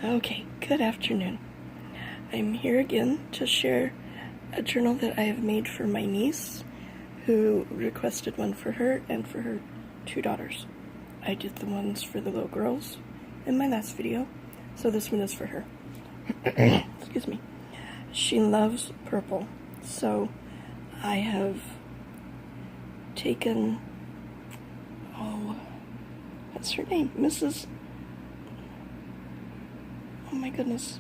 Okay, good afternoon. I'm here again to share a journal that I have made for my niece, who requested one for her and for her two daughters. I did the ones for the little girls in my last video, so this one is for her. Excuse me. She loves purple, so I have taken, what's her name? Oh my goodness,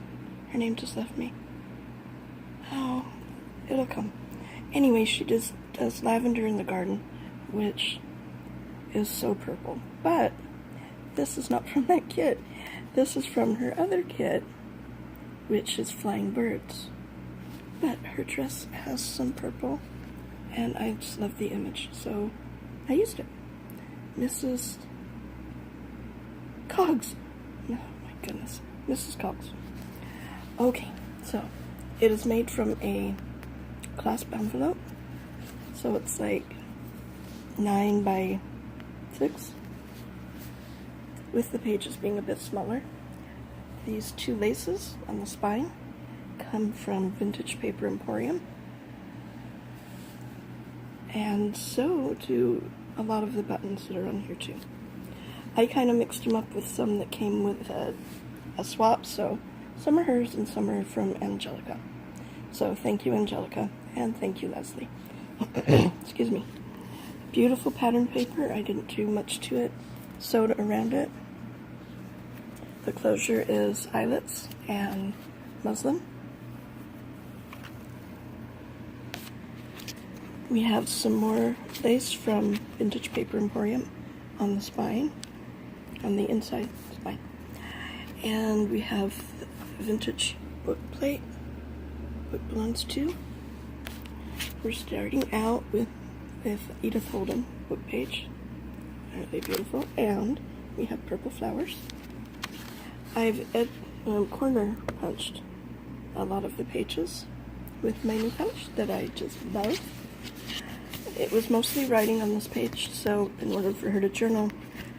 her name just left me. Oh, it'll come. Anyway, she does lavender in the garden, which is so purple. But this is not from that kit. This is from her other kit, which is flying birds. But her dress has some purple, and I just love the image, so I used it. Mrs. Cogs. Oh my goodness. Mrs. Cogs. Okay, so it is made from a clasp envelope. So it's like 9 by 6, with the pages being a bit smaller. These two laces on the spine come from Vintage Paper Emporium. And so do a lot of the buttons that are on here too. I kind of mixed them up with some that came with a swap, so some are hers and some are from Angelica. So thank you, Angelica, and thank you, Leslie. Excuse me. Beautiful pattern paper. I didn't do much to it. Sewed around it. The closure is eyelets and muslin. We have some more lace from Vintage Paper Emporium on the spine, on the inside spine. And we have vintage book plate, book belongs to. We're starting out with Edith Holden book page. Aren't they beautiful? And we have purple flowers. I've corner punched a lot of the pages with my new punch that I just love. It was mostly writing on this page, so in order for her to journal,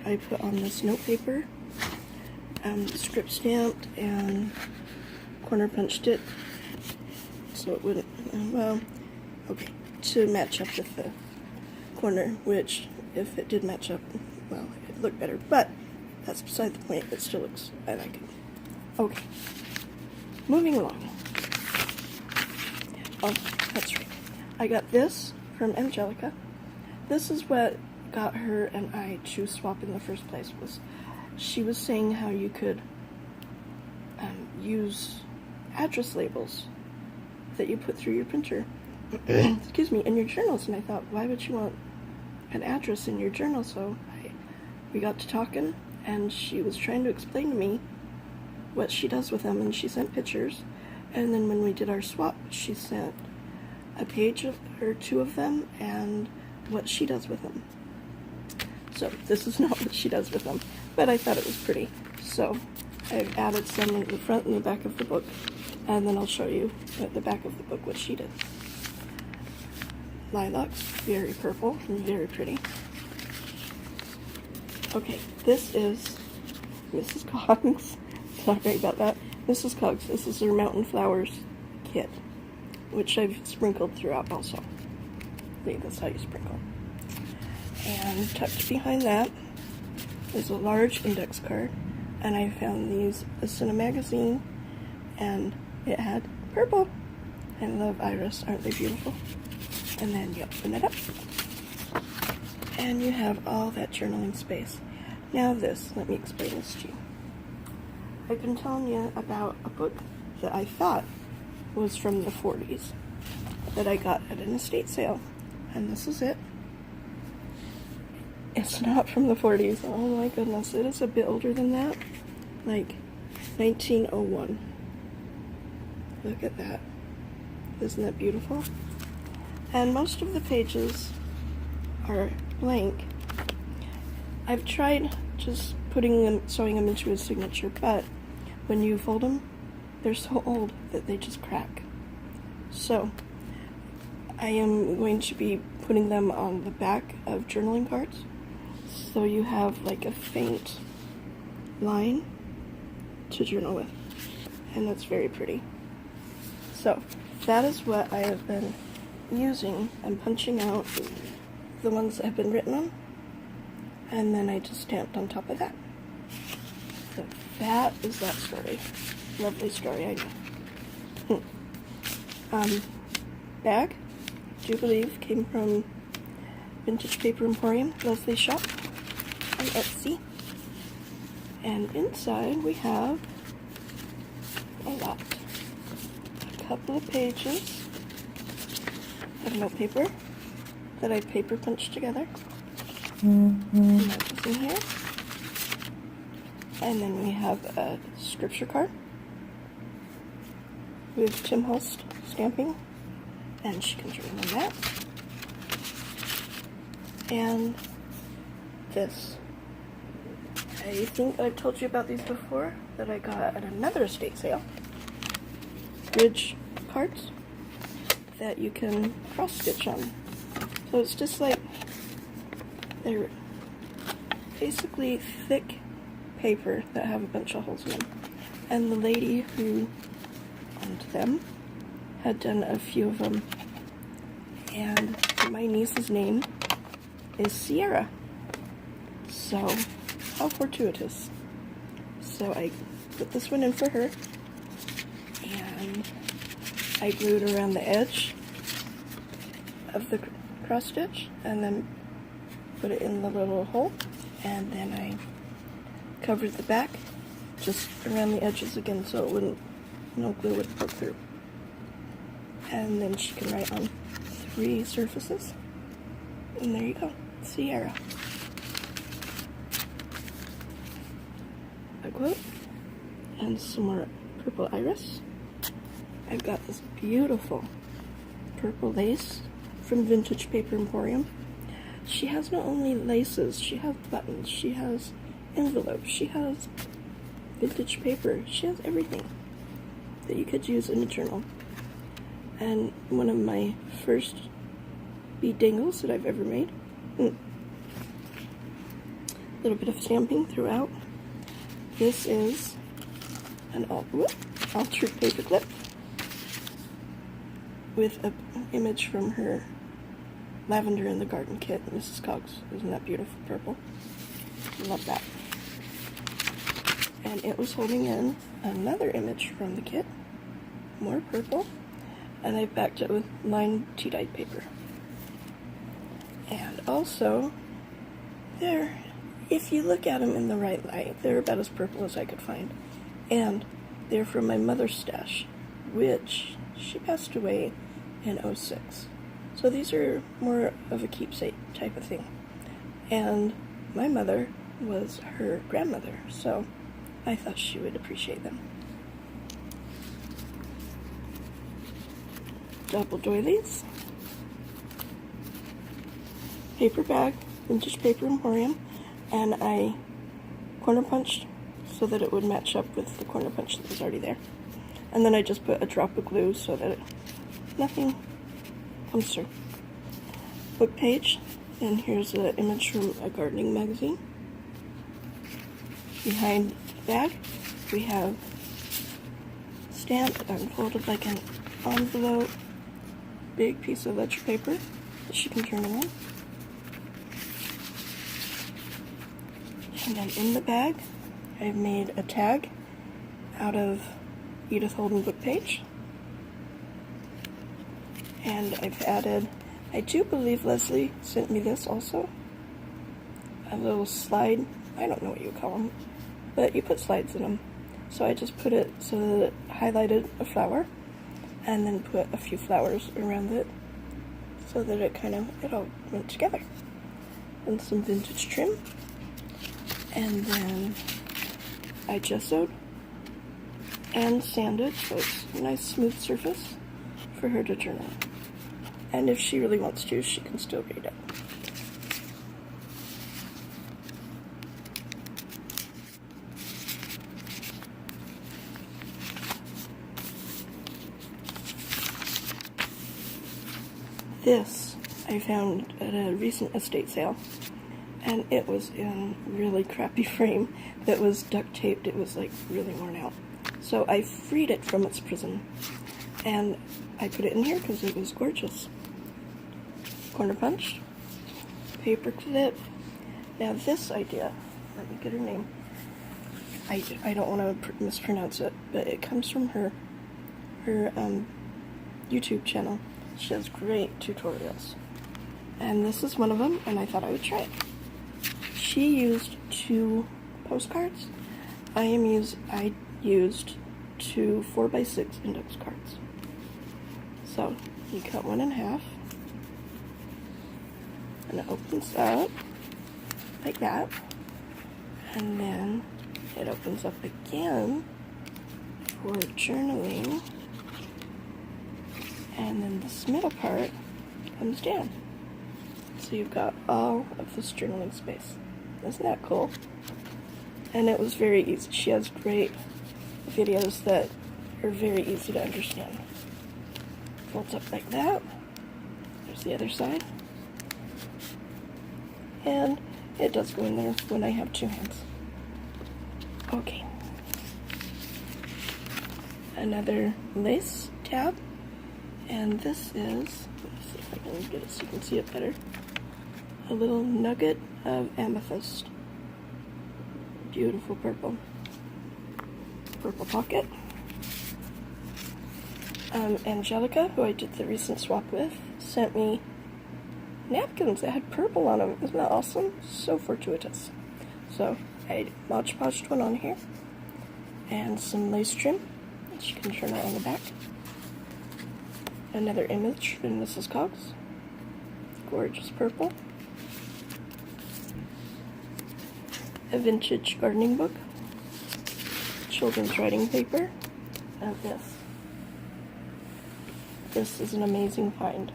I put on this note paper, script stamped, and corner punched it so it wouldn't, to match up with the corner, which if it did match up, well, it'd look better, but that's beside the point. It still looks, I like it. Okay, moving along. Oh, that's right. I got this from Angelica. This is what got her and I to swap in the first place. Was she was saying how you could use address labels that you put through your printer, excuse me, in your journals, and I thought, why would you want an address in your journal? So we got to talking, and she was trying to explain to me what she does with them, and she sent pictures, and then when we did our swap, she sent a page or two of them and what she does with them. So this is not what she does with them, but I thought it was pretty, so I've added some in the front and the back of the book, and then I'll show you at the back of the book what she did. Lilacs, very purple and very pretty. Okay, this is Mrs. Cogs. Sorry about that. Mrs. Cogs, this is her Mountain Flowers kit, which I've sprinkled throughout also. See, that's how you sprinkle. And tucked behind that is a large index card, and I found this in a magazine, and it had purple. I love iris, aren't they beautiful? And then you open it up, and you have all that journaling space. Now let me explain this to you. I've been telling you about a book that I thought was from the 40s that I got at an estate sale, and this is it. It's not from the 40s. Oh my goodness, it is a bit older than that, like 1901. Look at that. Isn't that beautiful? And most of the pages are blank. I've tried just sewing them into a signature, but when you fold them, they're so old that they just crack. So I am going to be putting them on the back of journaling cards, so you have like a faint line to journal with, and it's very pretty. So that is what I have been using. I'm punching out the ones that have been written on, and then I just stamped on top of that. So that is that story. Lovely story, I know. Bag, I do believe, came from Vintage Paper Emporium, Leslie shop on Etsy. And inside we have a lot. A couple of pages of note paper that I paper punched together. And that was in here. And then we have a scripture card with Tim Hulst stamping, and she can journal on that. And this. I think I've told you about these before, that I got at another estate sale. Bridge cards that you can cross stitch on. So it's just like, they're basically thick paper that have a bunch of holes in them. And the lady who owned them had done a few of them. And my niece's name is Sierra. So, how fortuitous. So I put this one in for her, and I glued around the edge of the cross stitch, and then put it in the little hole, and then I covered the back just around the edges again so it wouldn't, no glue would poke through. And then she can write on 3 surfaces, and there you go, Sierra. A quote, and some more purple iris. I've got this beautiful purple lace from Vintage Paper Emporium. She has not only laces, she has buttons, she has envelopes, she has vintage paper, she has everything that you could use in a journal. And one of my first bead dangles that I've ever made. A little bit of stamping throughout. This is an altered paper clip with an image from her Lavender in the Garden kit, Mrs. Cogs. Isn't that beautiful purple? Love that. And it was holding in another image from the kit, more purple, and I backed it with lined tea-dyed paper. And also, if you look at them in the right light, they're about as purple as I could find. And they're from my mother's stash, which she passed away in '06. So these are more of a keepsake type of thing. And my mother was her grandmother, so I thought she would appreciate them. Double doilies. Paper bag, Vintage Paper Emporium, and I corner punched so that it would match up with the corner punch that was already there. And then I just put a drop of glue so that nothing comes through. Book page, and here's an image from a gardening magazine. Behind the bag, we have stamped and folded like an envelope, big piece of ledger paper that she can journal on. And then in the bag, I've made a tag out of Edith Holden book page. And I've added, I do believe Leslie sent me this also, a little slide, I don't know what you call them, but you put slides in them. So I just put it so that it highlighted a flower, and then put a few flowers around it so that it all went together. And some vintage trim. And then I gessoed and sanded so it's a nice smooth surface for her to journal. And if she really wants to, she can still read it. This I found at a recent estate sale, and it was in really crappy frame that was duct taped. It was like really worn out. So I freed it from its prison, and I put it in here because it was gorgeous. Corner punch, paper clip. Now this idea, let me get her name. I don't want to mispronounce it, but it comes from her YouTube channel. She has great tutorials, and this is one of them, and I thought I would try it. She used 2 postcards. I used 2 4x6 index cards. So you cut one in half, and it opens up like that, and then it opens up again for journaling, and then this middle part comes down. So you've got all of this journaling space. Isn't that cool? And it was very easy. She has great videos that are very easy to understand. Folds up like that. There's the other side. And it does go in there when I have 2 hands. Okay. Another lace tab. And this is, let's see if I can get it so you can see it better, a little nugget of amethyst. Beautiful purple. Purple pocket. Angelica, who I did the recent swap with, sent me napkins that had purple on them. Isn't that awesome? So fortuitous. So I Mod Podged one on here, and some lace trim, which you can turn out on the back. Another image from Mrs. Cogs. Gorgeous purple. A vintage gardening book. Children's writing paper. And this. This is an amazing find.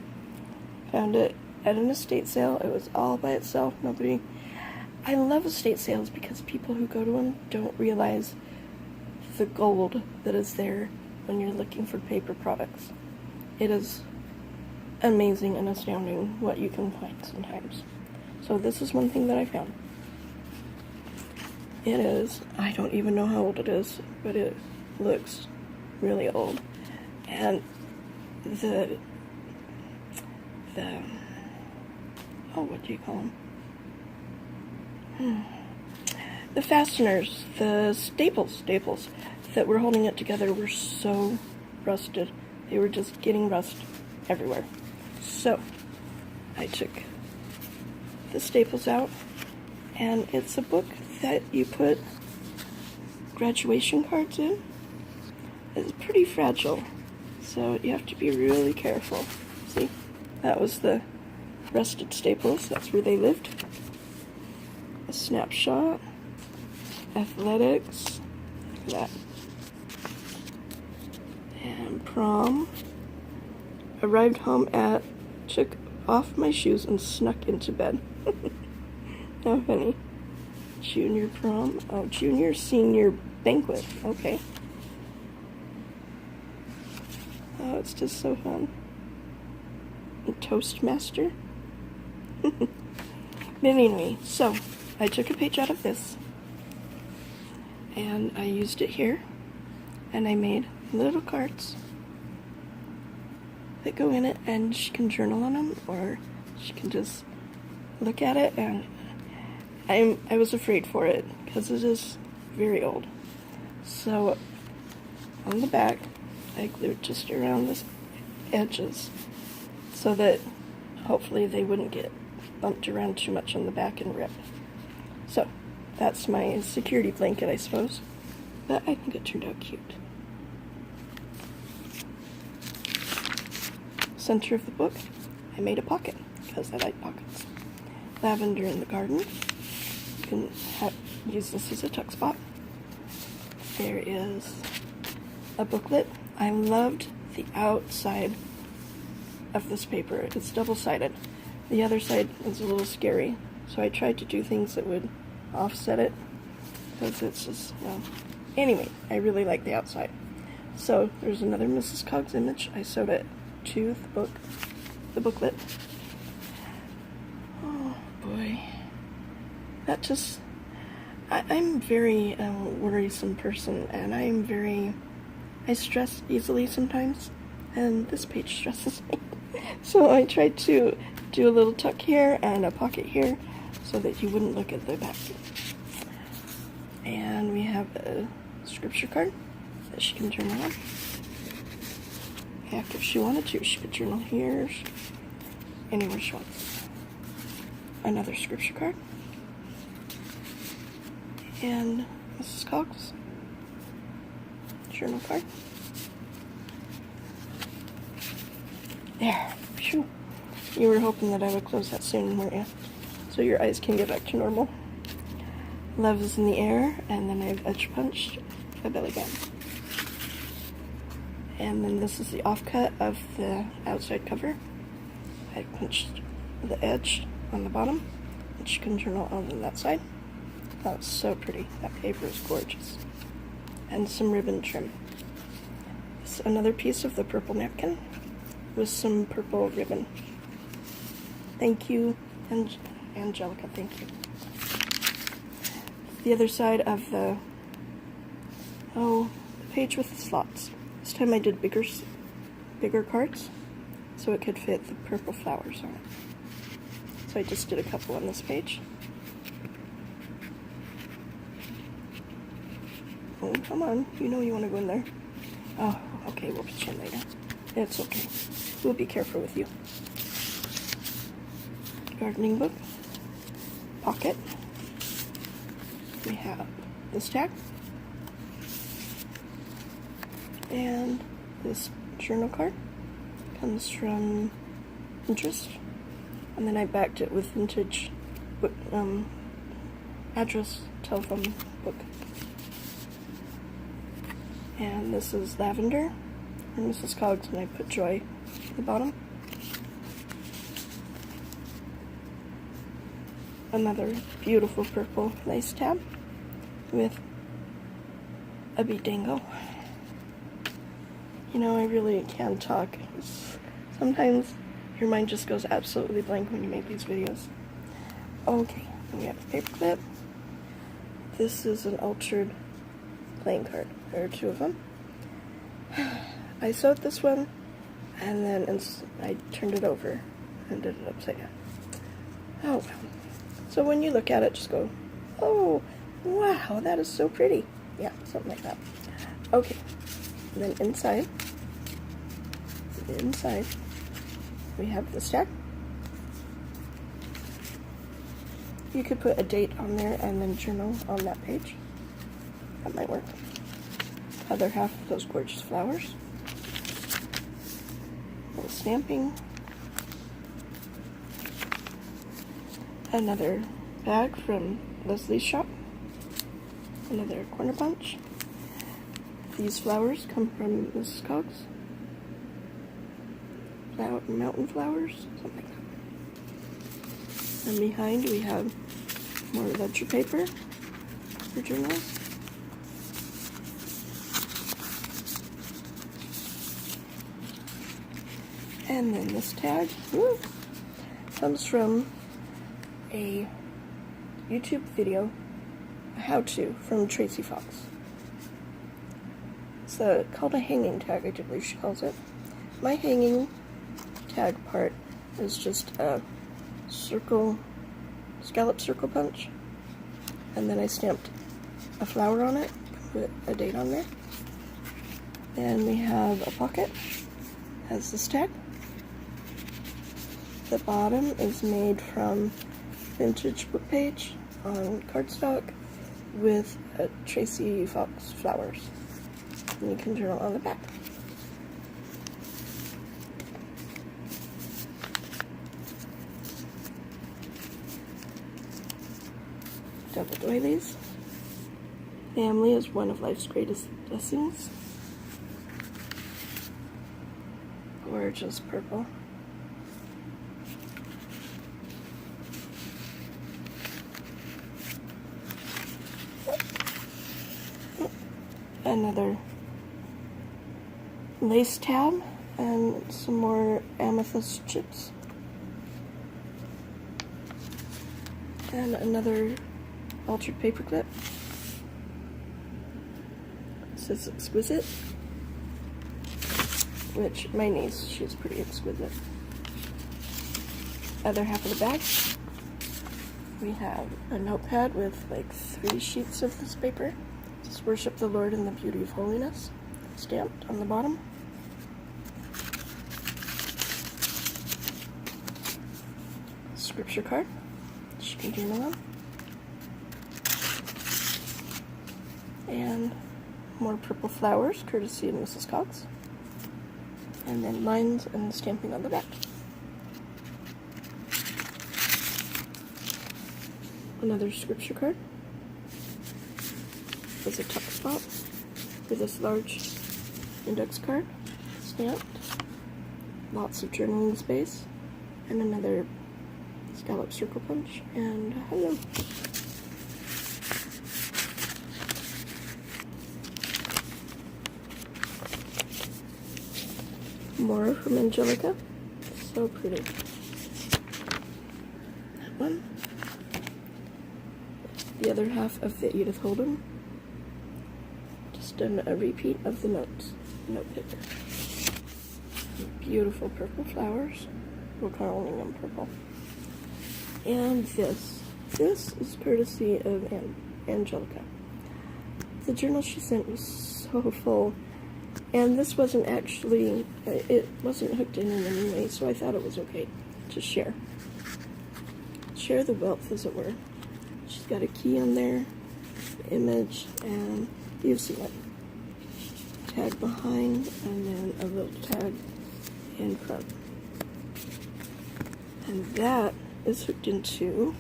Found it at an estate sale. It was all by itself. Nobody... I love estate sales because people who go to them don't realize the gold that is there when you're looking for paper products. It is amazing and astounding what you can find sometimes. So this is one thing that I found. It is, I don't even know how old it is, but it looks really old. And the oh, what do you call them? The fasteners, the staples that were holding it together were so rusted. They were just getting rust everywhere. So I took the staples out, and it's a book that you put graduation cards in. It's pretty fragile, so you have to be really careful. See, that was the rusted staples. That's where they lived. A snapshot, athletics, look at that. And prom. Arrived home at, took off my shoes and snuck into bed. How funny. Junior prom. Oh, junior senior banquet. Okay. Oh, it's just so fun. And Toastmaster. But anyway, so I took a page out of this and I used it here, and I made little cards that go in it, and she can journal on them, or she can just look at it. And I was afraid for it because it is very old. So on the back, I glued just around the edges so that hopefully they wouldn't get bumped around too much on the back and rip. So that's my security blanket, I suppose. But I think it turned out cute. Center of the book, I made a pocket because I like pockets. Lavender in the garden. You can use this as a tuck spot. There is a booklet. I loved the outside of this paper. It's double-sided. The other side is a little scary, so I tried to do things that would offset it because it's just, well, anyway, I really like the outside. So there's another Mrs. Cogs image. I sewed it to the booklet. Oh boy. that just, I'm very worrisome person, and I stress easily sometimes, and this page stresses me. So I tried to do a little tuck here and a pocket here so that you wouldn't look at the back. And we have a scripture card that she can turn on. Heck, if she wanted to, she could journal here, anywhere she wants. Another scripture card. And Mrs. Cox journal card. There. Phew. You were hoping that I would close that soon, weren't you? So your eyes can get back to normal. Love is in the air, and then I've edge punched a belly band. And then this is the offcut of the outside cover. I punched the edge on the bottom, which you can journal on that side. That was so pretty. That paper is gorgeous. And some ribbon trim. It's another piece of the purple napkin with some purple ribbon. Thank you, Angelica, thank you. The other side of the page with the slots. This time I did bigger cards, so it could fit the purple flowers on it. So I just did a couple on this page. Oh, come on, you know you want to go in there. Oh, okay, we'll pitch in later. It's okay. We'll be careful with you. Gardening book. Pocket. We have this tag. And this journal card comes from Pinterest. And then I backed it with vintage book, address telephone book. And this is lavender and Mrs. Cogs, and I put joy at the bottom. Another beautiful purple lace tab with a bead dangle. You know, I really can talk. Sometimes your mind just goes absolutely blank when you make these videos. Okay, we have a paper clip. This is an altered playing card. There are two of them. I sewed this one, and then I turned it over and did it upside down. Oh well. So when you look at it, just go, oh, wow, that is so pretty. Yeah, something like that. Okay, and then inside, we have this tag. You could put a date on there and then journal on that page. That might work. Other half of those gorgeous flowers. A little stamping. Another bag from Leslie's shop. Another corner bunch. These flowers come from Mrs. Cogs. Mountain flowers, something like that. And behind we have more ledger paper for journals. And then this tag comes from a YouTube video, a how-to from Tracy Fox. It's called a hanging tag, I do believe she calls it. My hanging tag part is just a scallop circle punch, and then I stamped a flower on it, put a date on there. Then we have a pocket, has this tag. The bottom is made from vintage book page on cardstock with a Tracy Fox flowers. And you can journal on the back. Double doilies. Family is one of life's greatest blessings. Gorgeous purple. Another lace tab and some more amethyst chips. And another altered paperclip. It says exquisite, which my niece, she's pretty exquisite. Other half of the bag, we have a notepad with like 3 sheets of this paper. Just worship the Lord in the beauty of holiness, stamped on the bottom. Scripture card, she can journal on. And more purple flowers, courtesy of Mrs. Cox. And then lines and stamping on the back. Another scripture card with a tuck spot with this large index card stamped. Lots of journaling space. And another scallop circle punch. And hello. More from Angelica. So pretty. That one. The other half of the Edith Holden. Just done a repeat of the note paper. Beautiful purple flowers. We're calling them purple. And this is courtesy of Angelica. The journal she sent was so full. And this wasn't actually, it wasn't hooked in any way, so I thought it was okay to share. Share the wealth, as it were. She's got a key on there, image, and you've seen it. Tag behind, and then a little tag in front. And that is hooked into,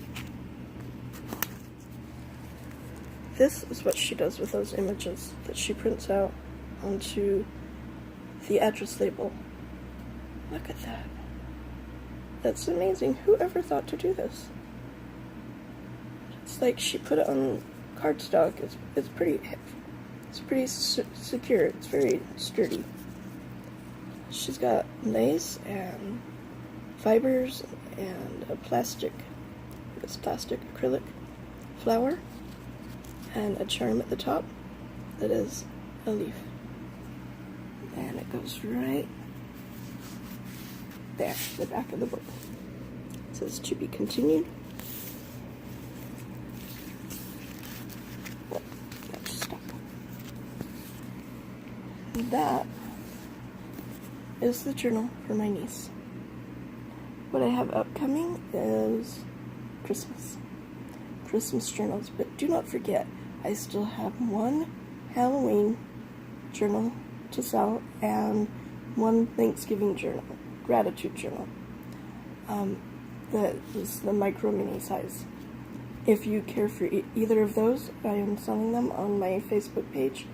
this is what she does with those images that she prints out onto the address label. Look at that. That's amazing. Who ever thought to do this? It's like she put it on cardstock. It's pretty secure. It's very sturdy. She's got lace and fibers and a plastic acrylic flower and a charm at the top that is a leaf. And it goes right there, the back of the book. It says to be continued. Well, that just stopped. That is the journal for my niece. What I have upcoming is Christmas journals, but do not forget, I still have one Halloween journal to sell and one Thanksgiving journal, gratitude journal. That is the micro mini size. If you care for either of those, I am selling them on my Facebook page,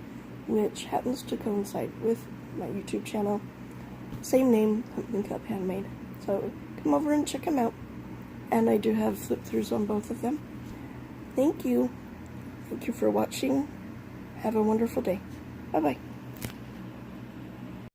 which happens to coincide with my YouTube channel. Same name, Pumpkin Cup Handmade. So come over and check them out. And I do have flip-throughs on both of them. Thank you. Thank you for watching. Have a wonderful day. Bye-bye.